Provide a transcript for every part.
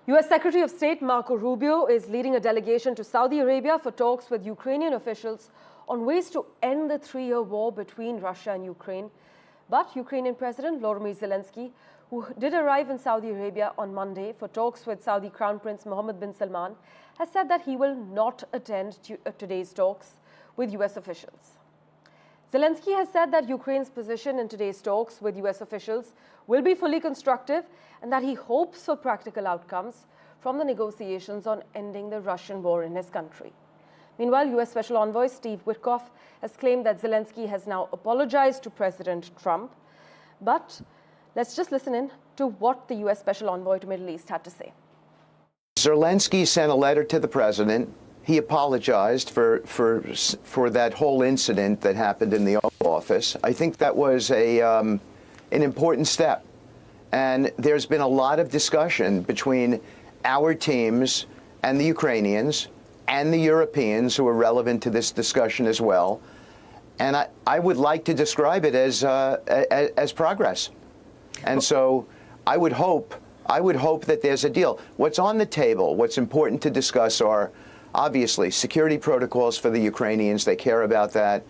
US Secretary of State Marco Rubio is leading a delegation to Saudi Arabia for talks with Ukrainian officials on ways to end the three-year war between Russia and Ukraine. But Ukrainian President Volodymyr Zelenskyy, who did arrive in Saudi Arabia on Monday for talks with Saudi Crown Prince Mohammed bin Salman, has said that he will not attend today's talks with US officials. Zelenskyy has said that Ukraine's position in today's talks with US officials will be fully constructive and that he hopes for practical outcomes from the negotiations on ending the Russian war in his country. Meanwhile, US Special Envoy Steve Witkoff has claimed that Zelenskyy has now apologized to President Trump. But let's just listen in to what the US Special Envoy to Middle East had to say. Zelenskyy sent a letter to the president. He apologized for that whole incident that happened in the Oval Office. I think that was an important step. And there's been a lot of discussion between our teams and the Ukrainians and the Europeans who are relevant to this discussion as well. And I would like to describe it as progress. And so I would hope that there's a deal. What's on the table, what's important to discuss are obviously security protocols for the Ukrainians. They care about that.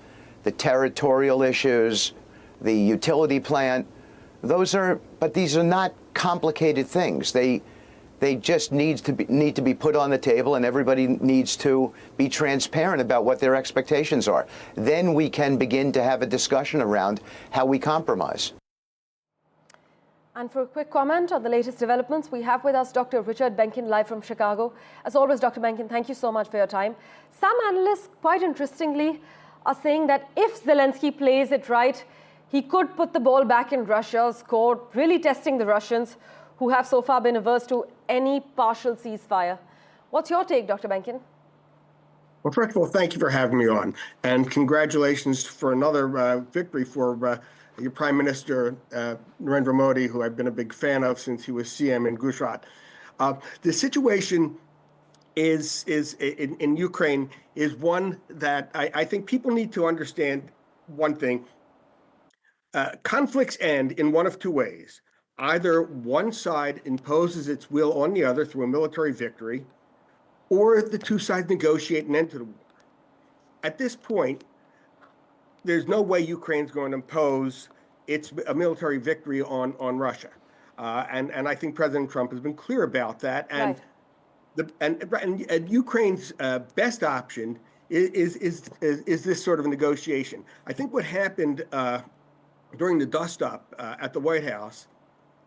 The territorial issues, the utility plant. But these are not complicated things. They just need to be put on the table, and everybody needs to be transparent about what their expectations are. Then we can begin to have a discussion around how we compromise. And for a quick comment on the latest developments, we have with us Dr. Richard Benkin, live from Chicago. As always, Dr. Benkin, thank you so much for your time. Some analysts, quite interestingly, are saying that if Zelenskyy plays it right, he could put the ball back in Russia's court, really testing the Russians, who have so far been averse to any partial ceasefire. What's your take, Dr. Benkin? Well, first of all, thank you for having me on, and congratulations for another victory for your Prime Minister, Narendra Modi, who I've been a big fan of since he was CM in Gujarat. The situation in Ukraine is one that I think people need to understand one thing. Conflicts end in one of two ways. Either one side imposes its will on the other through a military victory, or the two sides negotiate an end to the war. At this point, there's no way Ukraine's going to impose a military victory on Russia. And I think President Trump has been clear about that. And, right. and Ukraine's best option is this sort of a negotiation. I think what happened during the dust-up at the White House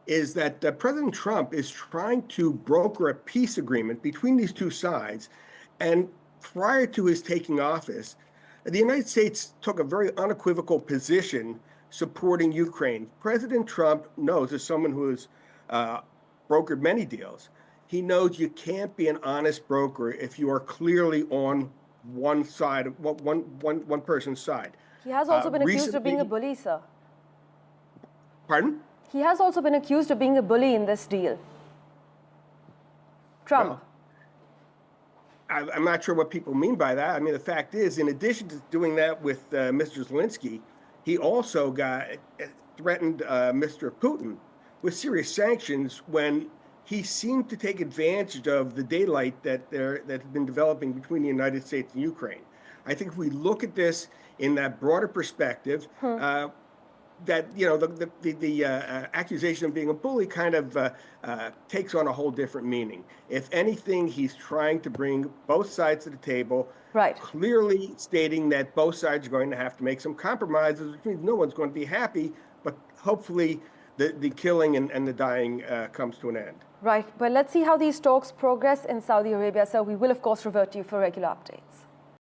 is that President Trump is trying to broker a peace agreement between these two sides. And prior to his taking office, the United States took a very unequivocal position supporting Ukraine. President Trump knows, as someone who has brokered many deals, he knows you can't be an honest broker if you are clearly on one side, one person's side. He has also been accused of being a bully, sir. Pardon? He has also been accused of being a bully in this deal. Trump. Well, I'm not sure what people mean by that. I mean, the fact is, in addition to doing that with Mr. Zelensky, he also threatened Mr. Putin with serious sanctions when he seemed to take advantage of the daylight that has been developing between the United States and Ukraine. I think if we look at this in that broader perspective, that the accusation of being a bully kind of takes on a whole different meaning. If anything, he's trying to bring both sides to the table, right, clearly stating that both sides are going to have to make some compromises, which means no one's going to be happy, but hopefully the killing and the dying comes to an end. Right. Well, let's see how these talks progress in Saudi Arabia. So we will, of course, revert to you for regular updates.